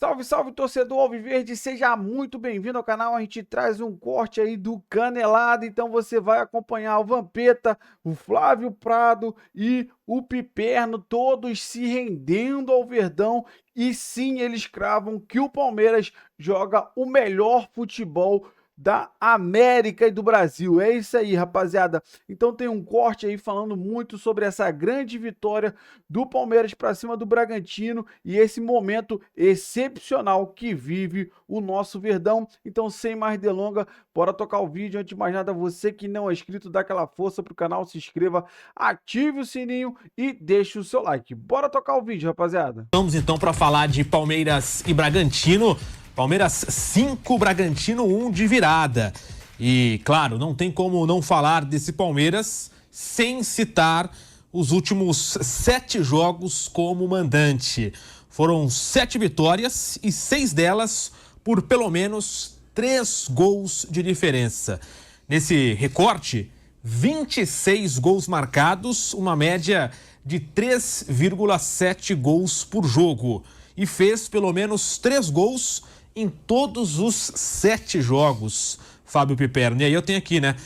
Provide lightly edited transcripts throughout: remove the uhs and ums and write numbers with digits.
Salve, salve, torcedor alviverde, seja muito bem-vindo ao canal. A gente traz um corte aí do Canelada, então você vai acompanhar o Vampeta, o Flávio Prado e o Piperno, todos se rendendo ao Verdão, e sim, eles cravam que o Palmeiras joga o melhor futebol da América e do Brasil. É isso aí, rapaziada. Então tem um corte aí falando muito sobre essa grande vitória do Palmeiras para cima do Bragantino e esse momento excepcional que vive o nosso Verdão. Então, sem mais delongas, bora tocar o vídeo. Antes de mais nada, você que não é inscrito, dá aquela força pro canal, se inscreva, ative o sininho e deixe o seu like. Bora tocar o vídeo, rapaziada. Vamos então para falar de Palmeiras e Bragantino. Palmeiras 5, Bragantino 1 de virada. E, claro, não tem como não falar desse Palmeiras sem citar os últimos 7 jogos como mandante. Foram 7 vitórias e 6 delas por pelo menos 3 gols de diferença. Nesse recorte, 26 gols marcados, uma média de 3,7 gols por jogo. E fez pelo menos 3 gols em todos os 7 jogos, Fábio Piperno. E aí eu tenho aqui, né,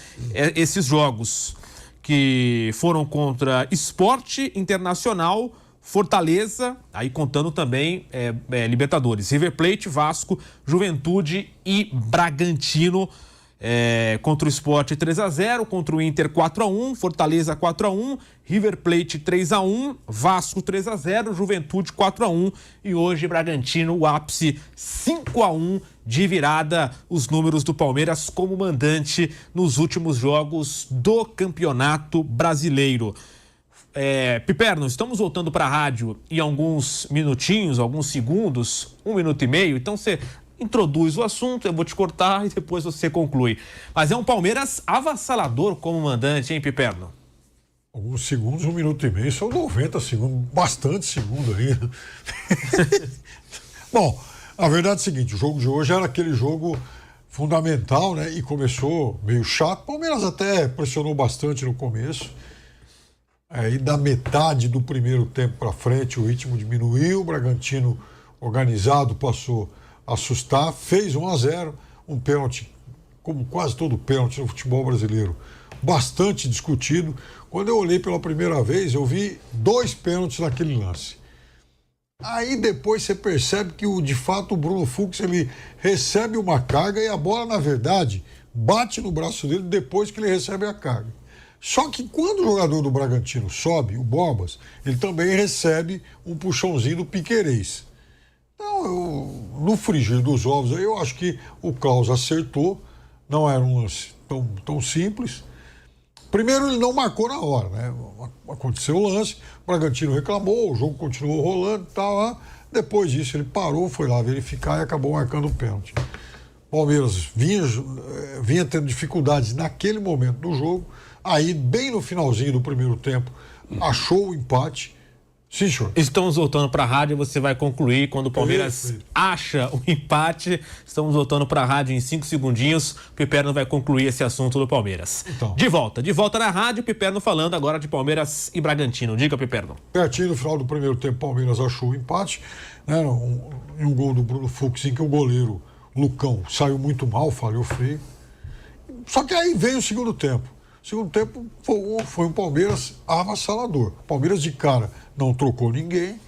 esses jogos que foram contra Sport, Internacional, Fortaleza, aí contando também Libertadores, River Plate, Vasco, Juventude e Bragantino. Contra o Sport 3-0, contra o Inter 4-1, Fortaleza 4-1, River Plate 3-1, Vasco 3-0, Juventude 4-1 e hoje Bragantino, o ápice 5-1 de virada, os números do Palmeiras como mandante nos últimos jogos do Campeonato Brasileiro. Piperno, estamos voltando para a rádio em alguns minutinhos, alguns segundos, 1 minuto e meio, então você introduz o assunto, eu vou te cortar e depois você conclui. Mas é um Palmeiras avassalador como mandante, hein, Piperno? Alguns segundos, 1 minuto e meio, são 90 segundos, bastante segundo aí. Bom, a verdade é a seguinte, o jogo de hoje era aquele jogo fundamental, né? E começou meio chato. O Palmeiras até pressionou bastante no começo. Aí da metade do primeiro tempo para frente o ritmo diminuiu, o Bragantino organizado passou assustar, fez 1-0, um pênalti, como quase todo pênalti no futebol brasileiro, bastante discutido. Quando eu olhei pela primeira vez, eu vi 2 pênaltis naquele lance. Aí depois você percebe que, de fato, o Bruno Fux, ele recebe uma carga e a bola, na verdade, bate no braço dele depois que ele recebe a carga. Só que quando o jogador do Bragantino sobe, o Borbas, ele também recebe um puxãozinho do Piquerez. Então, no frigir dos ovos, eu acho que o Klaus acertou, não era um lance tão simples. Primeiro, ele não marcou na hora, né? Aconteceu o lance, o Bragantino reclamou, o jogo continuou rolando e tal. Depois disso, ele parou, foi lá verificar e acabou marcando o pênalti. O Palmeiras vinha tendo dificuldades naquele momento do jogo, aí, bem no finalzinho do primeiro tempo, achou o empate. Sim, senhor. Estamos voltando para a rádio, você vai concluir quando o Palmeiras acha o empate. Estamos voltando para a rádio em 5 segundinhos. O Piperno vai concluir esse assunto do Palmeiras. Então. De volta na rádio, o Piperno falando agora de Palmeiras e Bragantino. Diga, Piperno. Pertinho no final do primeiro tempo, o Palmeiras achou o empate, né? Um gol do Bruno Fux, em que o goleiro Lucão saiu muito mal, falhou feio. Só que aí veio o segundo tempo. O segundo tempo foi um Palmeiras avassalador. O Palmeiras de cara não trocou ninguém.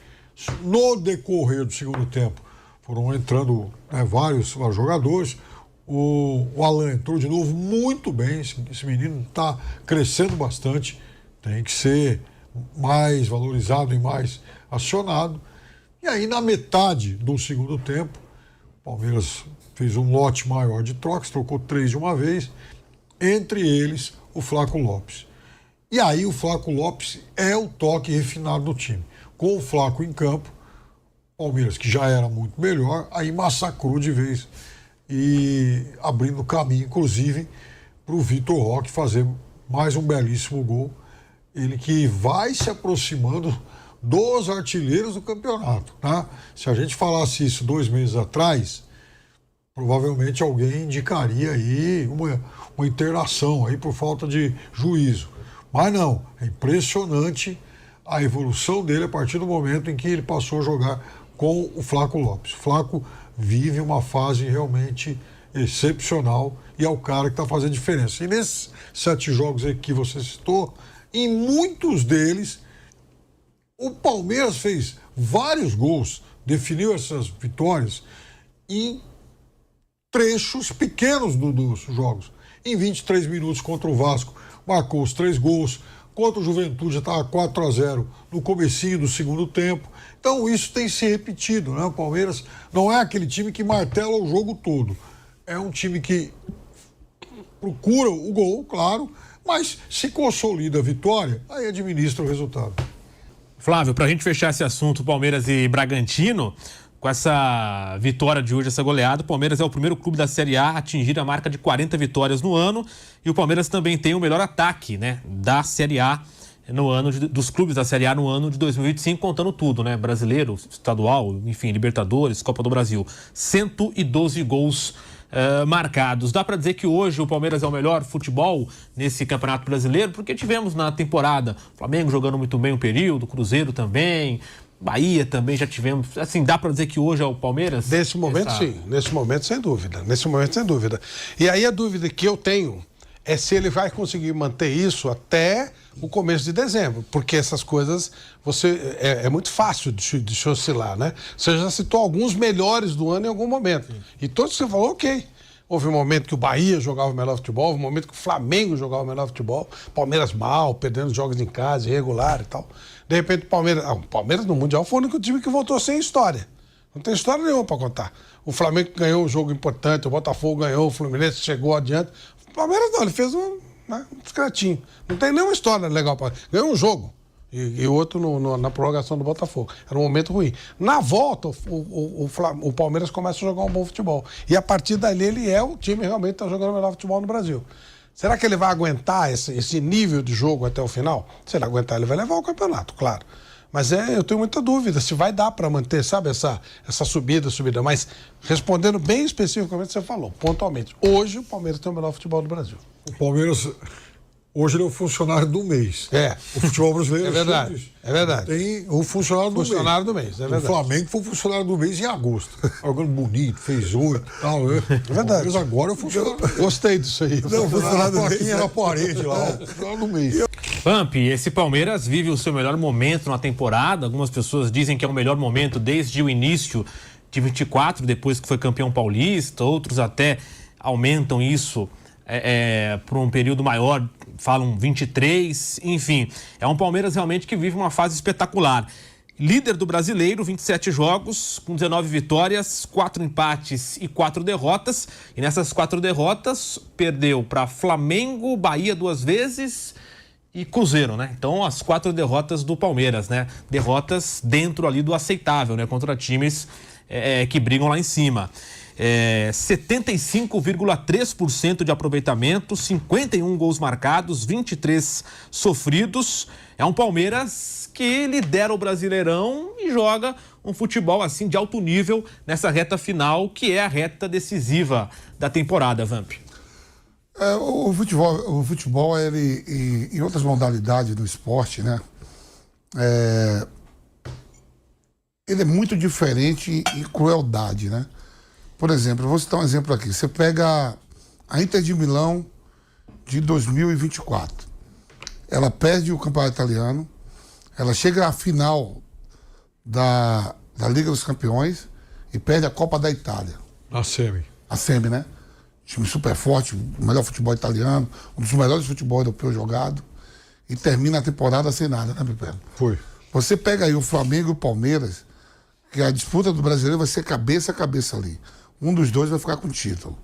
No decorrer do segundo tempo foram entrando, né, vários jogadores. O Alan entrou de novo muito bem. Esse menino está crescendo bastante. Tem que ser mais valorizado e mais acionado. E aí, na metade do segundo tempo, o Palmeiras fez um lote maior de trocas, trocou 3 de uma vez, entre eles o Flaco Lopes. E aí o Flaco Lopes é o toque refinado do time. Com o Flaco em campo, Palmeiras, que já era muito melhor, aí massacrou de vez e abrindo caminho, inclusive, para o Vitor Roque fazer mais um belíssimo gol. Ele que vai se aproximando dos artilheiros do campeonato, tá? Se a gente falasse isso 2 meses atrás, provavelmente alguém indicaria aí uma internação aí por falta de juízo. Mas não, é impressionante a evolução dele a partir do momento em que ele passou a jogar com o Flaco Lopes. O Flaco vive uma fase realmente excepcional e é o cara que está fazendo diferença. E nesses 7 jogos aí que você citou, em muitos deles, o Palmeiras fez vários gols, definiu essas vitórias em trechos pequenos dos jogos. Em 23 minutos contra o Vasco, marcou os 3 gols. Contra o Juventude já estava 4-0 no comecinho do segundo tempo. Então isso tem se repetido, né? O Palmeiras não é aquele time que martela o jogo todo. É um time que procura o gol, claro, mas se consolida a vitória, aí administra o resultado. Flávio, para a gente fechar esse assunto, Palmeiras e Bragantino, com essa vitória de hoje, essa goleada, o Palmeiras é o primeiro clube da Série A a atingir a marca de 40 vitórias no ano, e o Palmeiras também tem o melhor ataque, né, da Série A no ano dos clubes da Série A no ano de 2025, contando tudo, né, brasileiro, estadual, enfim, Libertadores, Copa do Brasil, 112 gols marcados. Dá para dizer que hoje o Palmeiras é o melhor futebol nesse Campeonato Brasileiro, porque tivemos na temporada Flamengo jogando muito bem um período, Cruzeiro também, Bahia também já tivemos. Assim, dá para dizer que hoje é o Palmeiras? Nesse momento, sim. Nesse momento, sem dúvida. Nesse momento, sem dúvida. E aí a dúvida que eu tenho é se ele vai conseguir manter isso até o começo de dezembro. Porque essas coisas é muito fácil de oscilar, né? Você já citou alguns melhores do ano em algum momento. E todos que você falou, ok. Houve um momento que o Bahia jogava o melhor futebol, houve um momento que o Flamengo jogava o melhor futebol, Palmeiras mal, perdendo jogos em casa, irregular e tal. De repente o Palmeiras no Mundial foi o único time que voltou sem história. Não tem história nenhuma para contar. O Flamengo ganhou um jogo importante, o Botafogo ganhou, o Fluminense chegou adiante. O Palmeiras não, ele fez um discretinho. Não tem nenhuma história legal para. Ganhou um jogo. E outro na prorrogação do Botafogo. Era um momento ruim. Na volta, o Palmeiras começa a jogar um bom futebol. E a partir dali ele é o time realmente que está jogando o melhor futebol no Brasil. Será que ele vai aguentar esse nível de jogo até o final? Se ele aguentar, ele vai levar o campeonato, claro. Mas eu tenho muita dúvida se vai dar para manter, sabe, essa subida. Mas respondendo bem especificamente, você falou, pontualmente. Hoje o Palmeiras tem o melhor futebol do Brasil. O Palmeiras... Hoje ele é o funcionário do mês. O futebol brasileiro é verdade. É verdade. Tem o funcionário do mês. É verdade. O Flamengo foi o funcionário do mês em agosto. Jogando bonito, fez 8 e tal. É verdade. Mas agora é o funcionário. Gostei disso aí. Não, o funcionário do mês na parede lá. O funcionário do mês. Pamp, esse Palmeiras vive o seu melhor momento na temporada. Algumas pessoas dizem que é o melhor momento desde o início de 24, depois que foi campeão paulista. Outros até aumentam isso por um período maior, falam 23, enfim. É um Palmeiras realmente que vive uma fase espetacular. Líder do Brasileiro, 27 jogos, com 19 vitórias, 4 empates e 4 derrotas. E nessas 4 derrotas, perdeu para Flamengo, Bahia 2 vezes e Cruzeiro, né? Então, as 4 derrotas do Palmeiras, né? Derrotas dentro ali do aceitável, né? Contra times que brigam lá em cima. 75,3% de aproveitamento, 51 gols marcados, 23 sofridos. É um Palmeiras que lidera o Brasileirão e joga um futebol assim de alto nível nessa reta final, que é a reta decisiva da temporada, Vamp. O futebol ele, em outras modalidades do esporte, né? Ele é muito diferente em crueldade, né? Por exemplo, eu vou citar um exemplo aqui. Você pega a Inter de Milão de 2024. Ela perde o campeonato italiano, ela chega à final da Liga dos Campeões e perde a Copa da Itália. A Semi, né? Time super forte, o melhor futebol italiano, um dos melhores futebol europeu jogado. E termina a temporada sem nada, né, Pipeno? Foi. Você pega aí o Flamengo e o Palmeiras, que a disputa do brasileiro vai ser cabeça a cabeça ali. Um dos dois vai ficar com o título.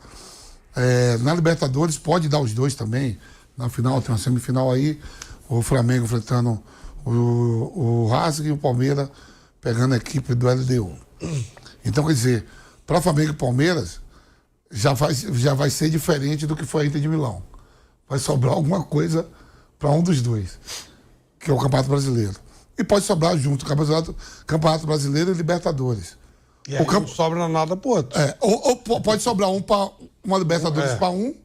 Na Libertadores pode dar os dois também. Na final tem uma semifinal aí, o Flamengo enfrentando o Racing e o Palmeiras pegando a equipe do LDU. Então, quer dizer, para Flamengo e Palmeiras já vai ser diferente do que foi a Inter de Milão. Vai sobrar alguma coisa para um dos dois, que é o Campeonato Brasileiro. E pode sobrar junto, Campeonato Brasileiro e Libertadores. E aí não sobra nada pro outro. Ou pode sobrar uma Libertadores para um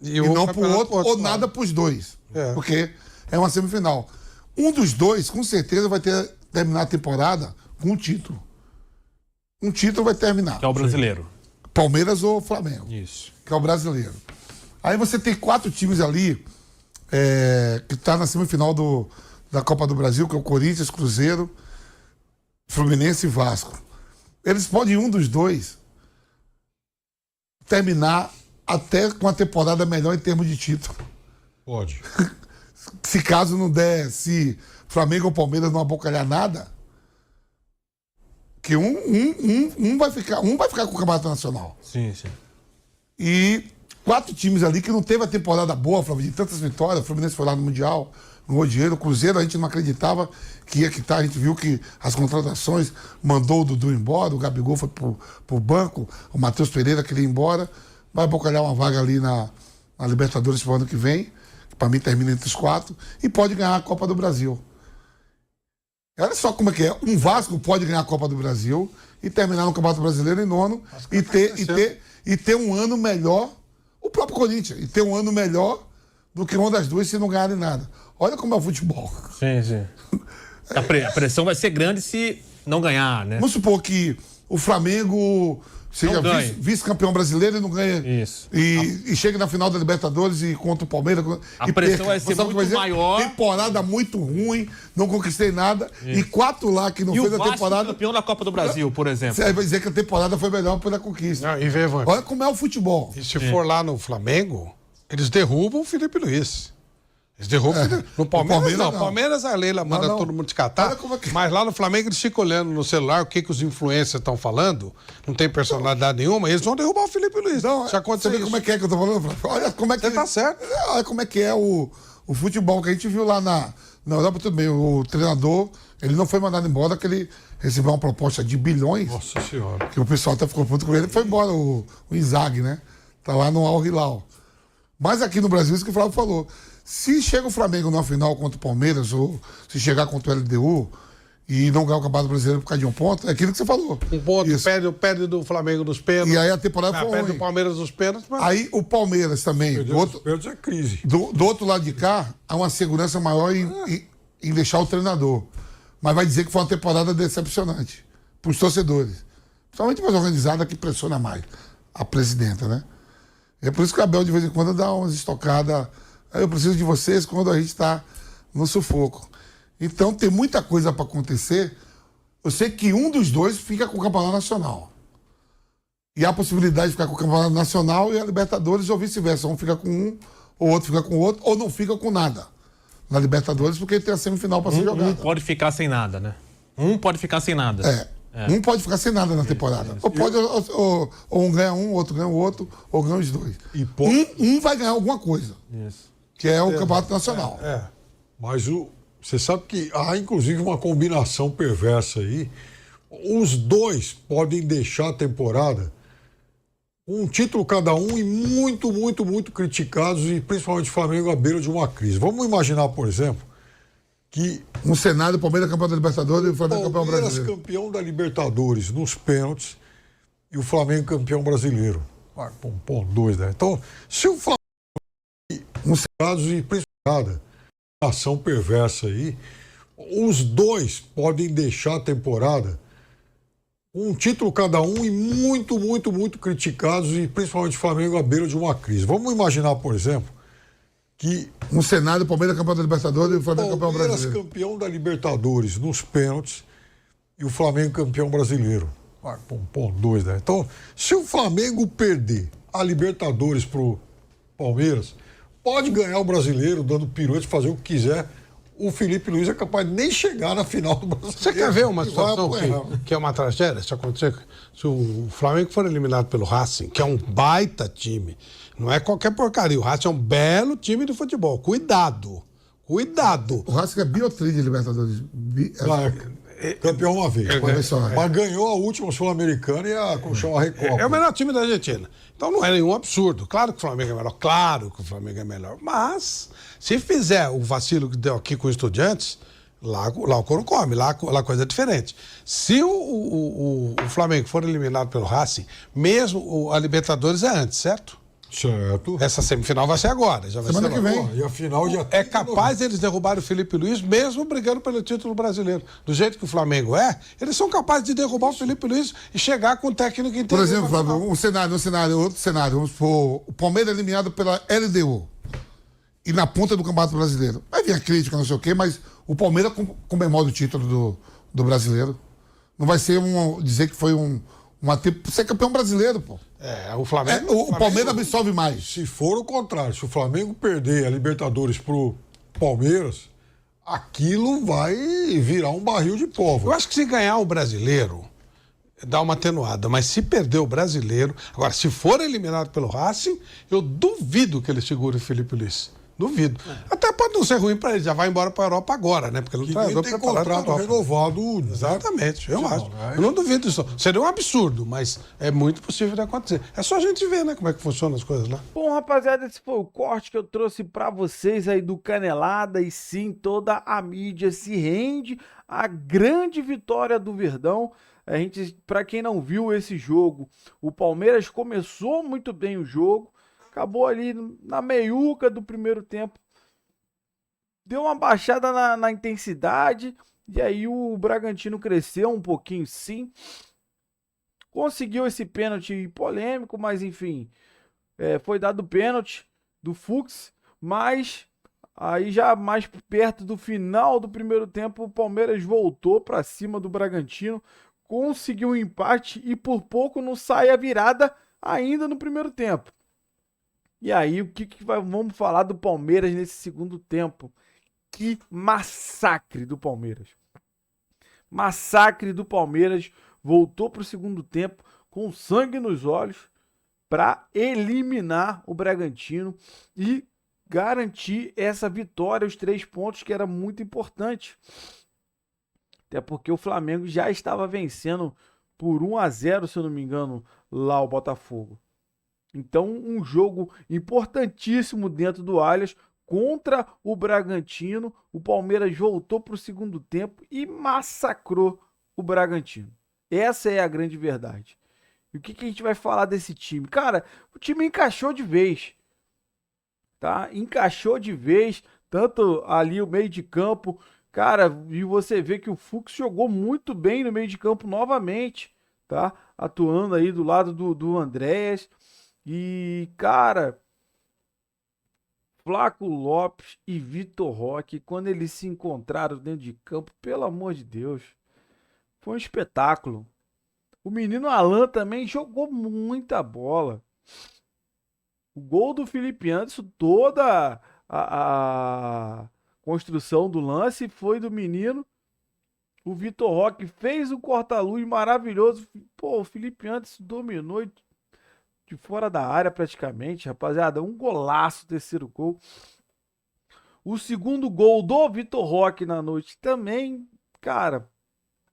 e não para o outro, ou nada para os dois. Porque é uma semifinal. Um dos dois, com certeza, vai terminar a temporada com um título. um título vai terminar. Que é o brasileiro. Palmeiras ou Flamengo. Isso. Que é o brasileiro. Aí você tem 4 times ali que tá na semifinal da Copa do Brasil, que é o Corinthians, Cruzeiro, Fluminense e Vasco. Eles podem, um dos dois, terminar até com a temporada melhor em termos de título. Pode. Se caso não der, se Flamengo ou Palmeiras não abocalhar nada, que um vai ficar com o Campeonato Nacional. Sim, sim. E 4 times ali que não teve a temporada boa, Flamengo, de tantas vitórias. O Fluminense foi lá no Mundial, ganhou dinheiro. O Cruzeiro a gente não acreditava que ia quitar. A gente viu que as contratações mandou o Dudu embora, o Gabigol foi pro banco, o Matheus Pereira queria ir embora. Vai abocalhar uma vaga ali na Libertadores pro ano que vem, que para mim termina entre os 4, e pode ganhar a Copa do Brasil. Olha só como é que é. Um Vasco pode ganhar a Copa do Brasil e terminar no Campeonato Brasileiro em 9º e ter um ano melhor, o próprio Corinthians, e ter um ano melhor do que uma das duas se não ganharem nada. Olha como é o futebol. Sim, sim. A pressão vai ser grande se não ganhar, né? Vamos supor que o Flamengo seja vice-campeão brasileiro e não ganha. Isso. E chega na final da Libertadores e contra o Palmeiras. A pressão vai ser muito maior. Temporada muito ruim, não conquistei nada. Isso. E 4 lá que não fez a temporada. Campeão da Copa do Brasil, por exemplo. Você vai dizer que a temporada foi melhor pela conquista. Não, e vê, olha como é o futebol. E se for lá no Flamengo, eles derrubam o Felipe Luiz. Eles derrubam no Palmeiras não. Palmeiras a Leila manda todo mundo te catar. Mas lá no Flamengo eles ficam olhando no celular o que os influencers estão falando. Não tem personalidade nenhuma. Eles vão derrubar o Felipe Luiz. Não, já aconteceu isso. Como é que eu tô falando? Olha como é que... Você tá certo. Olha como é que é o futebol que a gente viu lá na Europa. Tudo bem, o treinador, ele não foi mandado embora, que ele recebeu uma proposta de bilhões. Nossa Senhora. Que o pessoal até ficou puto com ele. Foi embora o Inzaghi, né? Tá lá no Al Hilal. Mas aqui no Brasil, isso que o Flávio falou. Se chega o Flamengo na final contra o Palmeiras, ou se chegar contra o LDU e não ganhar o Campeonato Brasileiro por causa de um ponto, é aquilo que você falou. Um ponto, perde do Flamengo dos pênaltis. E aí a temporada foi perde ruim. do Palmeiras dos pênaltis. Mas... Aí o Palmeiras também. Os pênaltis é crise. Do outro lado de cá, há uma segurança maior em deixar o treinador. Mas vai dizer que foi uma temporada decepcionante para os torcedores. Principalmente para a organizada que pressiona mais a presidenta, né? É por isso que o Abel, de vez em quando, dá umas estocadas. Eu preciso de vocês quando a gente está no sufoco. Então, tem muita coisa para acontecer. Eu sei que um dos dois fica com o Campeonato Nacional. E há a possibilidade de ficar com o Campeonato Nacional e a Libertadores, ou vice-versa. Um fica com um, ou outro fica com o outro, ou não fica com nada na Libertadores, porque tem a semifinal para ser jogada. Um pode ficar sem nada, né? Um pode ficar sem nada. Um pode ficar sem nada na temporada. Ou pode, ou um ganha um, outro ganha o outro, ou ganha os dois. Um vai ganhar alguma coisa. Isso. Que é o Campeonato Nacional. Mas você sabe que há, inclusive, uma combinação perversa aí. Os dois podem deixar a temporada com um título cada um e muito, muito, muito criticados, e principalmente o Flamengo à beira de uma crise. Vamos imaginar, por exemplo, que... Um cenário, o Palmeiras campeão da Libertadores e o Flamengo campeão brasileiro. O Palmeiras campeão da Libertadores nos pênaltis e o Flamengo campeão brasileiro. Dois, né? Então, se o Flamengo... e principalmente ação perversa aí, os dois podem deixar a temporada com um título cada um e muito, muito, muito criticados, e principalmente o Flamengo à beira de uma crise. Vamos imaginar, por exemplo, que... Um cenário, o Palmeiras campeão da Libertadores e o Flamengo campeão brasileiro. O Palmeiras campeão da Libertadores nos pênaltis e o Flamengo campeão brasileiro. Dois, né? Então, se o Flamengo perder a Libertadores pro Palmeiras, pode ganhar o brasileiro, dando piruete, fazer o que quiser. O Felipe Luiz é capaz de nem chegar na final do brasileiro. Você quer ver uma situação que é uma tragédia? Se acontecer, se o Flamengo for eliminado pelo Racing, que é um baita time, não é qualquer porcaria. O Racing é um belo time de futebol. Cuidado. O Racing é biotri de Libertadores. Campeão uma vez. Mas ganhou a última Sul-Americana e a Recopa. É o melhor time da Argentina. Então não é nenhum absurdo. Claro que o Flamengo é melhor. Claro que o Flamengo é melhor. Mas, se fizer o vacilo que deu aqui com os Estudiantes, lá o couro come. Lá a coisa é diferente. Se o Flamengo for eliminado pelo Racing, mesmo a Libertadores é antes, certo? Certo. Essa semifinal vai ser agora, já vai Semana ser que logo. vem. E a final já É capaz deles derrubarem o Felipe Luiz, mesmo brigando pelo título brasileiro. Do jeito que o Flamengo é, eles são capazes de derrubar o Felipe Luiz e chegar com o técnico inteiro. Por exemplo, Flávio, outro cenário. Vamos supor, o Palmeiras eliminado pela LDU. E na ponta do Campeonato Brasileiro. Vai vir a crítica, não sei o quê, mas o Palmeiras comemora o título do brasileiro. Não vai ser dizer que foi ser campeão brasileiro, pô. O Flamengo. O Palmeiras absolve mais. Se for o contrário, se o Flamengo perder a Libertadores pro Palmeiras, aquilo vai virar um barril de Eu pólvora. acho que se ganhar o brasileiro, dá uma atenuada. Mas se perder o brasileiro. Agora, se for eliminado pelo Racing, eu duvido que ele segure o Felipe Luiz. Duvido. Até pode não ser ruim para ele, já vai embora para a Europa agora, né? Porque ele E não ele tem contrato renovado. Né? Exatamente, eu acho. Não, Eu não duvido disso. Seria um absurdo, mas é muito possível de acontecer. É só a gente ver, né, como é que funcionam as coisas lá. Bom, rapaziada, esse foi o corte que eu trouxe pra vocês aí do Canelada. E sim, toda a mídia se rende à grande vitória do Verdão. A gente, para quem não viu esse jogo, o Palmeiras começou muito bem o jogo, acabou ali na meiuca do primeiro tempo, deu uma baixada na intensidade, e aí o Bragantino cresceu um pouquinho, sim. Conseguiu esse pênalti polêmico, mas enfim, foi dado o pênalti do Fux, mas aí já mais perto do final do primeiro tempo, o Palmeiras voltou para cima do Bragantino, conseguiu um empate e por pouco não sai a virada ainda no primeiro tempo. E aí, vamos falar do Palmeiras nesse segundo tempo? Que massacre do Palmeiras. Massacre do Palmeiras. Voltou para o segundo tempo com sangue nos olhos para eliminar o Bragantino e garantir essa vitória, os 3 pontos, que era muito importante. Até porque o Flamengo já estava vencendo por 1-0, se eu não me engano, lá o Botafogo. Então, um jogo importantíssimo dentro do Allianz contra o Bragantino. O Palmeiras voltou para o segundo tempo e massacrou o Bragantino. Essa é a grande verdade. E o que a gente vai falar desse time? Cara, o time encaixou de vez. Tá? Encaixou de vez, tanto ali o meio de campo. Cara, e você vê que o Fux jogou muito bem no meio de campo novamente, tá? Atuando aí do lado do Andréas. E, cara, Flaco Lopes e Vitor Roque, quando eles se encontraram dentro de campo, pelo amor de Deus, foi um espetáculo. O menino Alan também jogou muita bola. O gol do Felipe Anderson, toda a construção do lance foi do menino. O Vitor Roque fez um corta-luz maravilhoso. Pô, o Felipe Anderson dominou de fora da área praticamente, rapaziada. Um golaço, terceiro gol. O segundo gol do Vitor Roque na noite também, cara,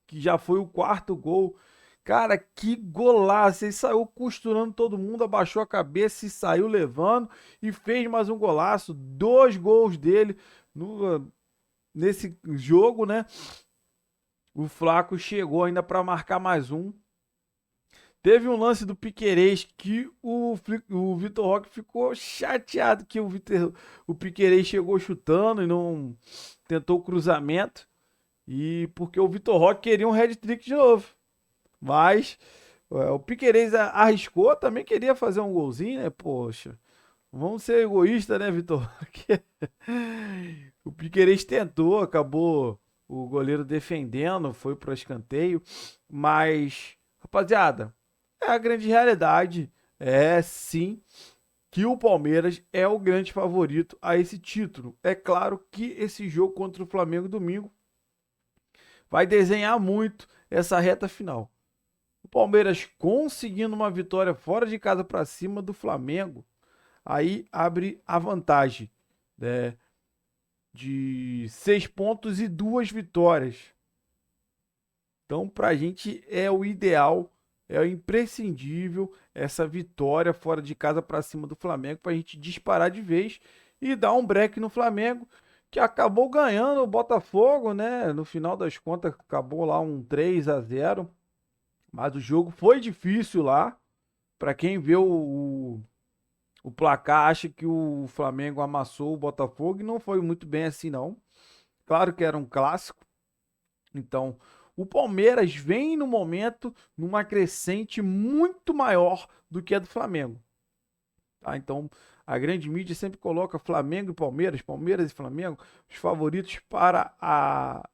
que já foi o quarto gol. Cara, que golaço. Ele saiu costurando todo mundo, abaixou a cabeça e saiu levando e fez mais um golaço. 2 gols dele nesse jogo, né? O Flaco chegou ainda para marcar mais um. Teve um lance do Piquerez que o Vitor Roque ficou chateado que o Piquerez chegou chutando e não tentou o cruzamento. E porque o Vitor Roque queria um hat-trick de novo. Mas o Piquerez arriscou, também queria fazer um golzinho, né? Poxa, vamos ser egoístas, né, Vitor Roque? O Piquerez tentou, acabou o goleiro defendendo, foi para o escanteio. Mas, rapaziada, a grande realidade é sim que o Palmeiras é o grande favorito a esse título. É claro que esse jogo contra o Flamengo domingo vai desenhar muito essa reta final. O Palmeiras conseguindo uma vitória fora de casa para cima do Flamengo, aí abre a vantagem, né, de 6 pontos e 2 vitórias. Então, para a gente é o ideal. É o imprescindível essa vitória fora de casa para cima do Flamengo para a gente disparar de vez e dar um break no Flamengo, que acabou ganhando o Botafogo, né? No final das contas, acabou lá um 3-0. Mas o jogo foi difícil lá. Para quem viu o placar acha que o Flamengo amassou o Botafogo e não foi muito bem assim, não. Claro que era um clássico. Então, o Palmeiras vem no momento numa crescente muito maior do que a do Flamengo. Tá? Então, a grande mídia sempre coloca Flamengo e Palmeiras, Palmeiras e Flamengo, os favoritos para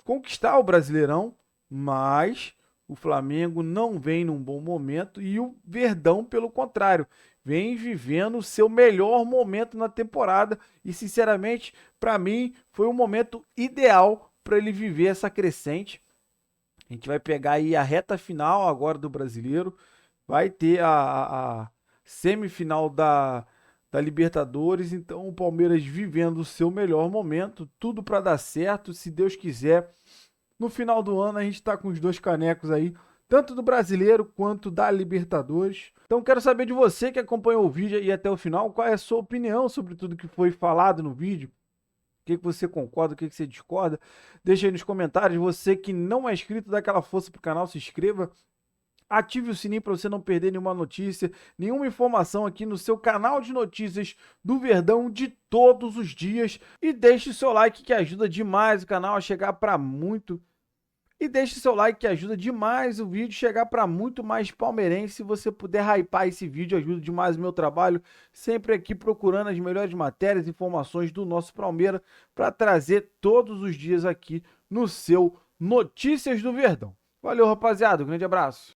conquistar o Brasileirão, mas o Flamengo não vem num bom momento e o Verdão, pelo contrário, vem vivendo o seu melhor momento na temporada e, sinceramente, para mim, foi o momento ideal para ele viver essa crescente. A gente vai pegar aí a reta final agora do Brasileiro, vai ter a semifinal da Libertadores, então o Palmeiras vivendo o seu melhor momento, tudo para dar certo, se Deus quiser. No final do ano a gente está com os 2 canecos aí, tanto do Brasileiro quanto da Libertadores. Então quero saber de você que acompanhou o vídeo aí até o final, qual é a sua opinião sobre tudo que foi falado no vídeo. O que você concorda, o que você discorda? Deixa aí nos comentários. Você que não é inscrito, dá aquela força pro canal, se inscreva. Ative o sininho para você não perder nenhuma notícia, nenhuma informação aqui no seu canal de notícias do Verdão de todos os dias. E deixe o seu like que ajuda demais o canal a chegar para muito. E deixe seu like que ajuda demais o vídeo chegar para muito mais palmeirense. Se você puder hypar esse vídeo, ajuda demais o meu trabalho. Sempre aqui procurando as melhores matérias, informações do nosso Palmeiras para trazer todos os dias aqui no seu Notícias do Verdão. Valeu, rapaziada. Um grande abraço.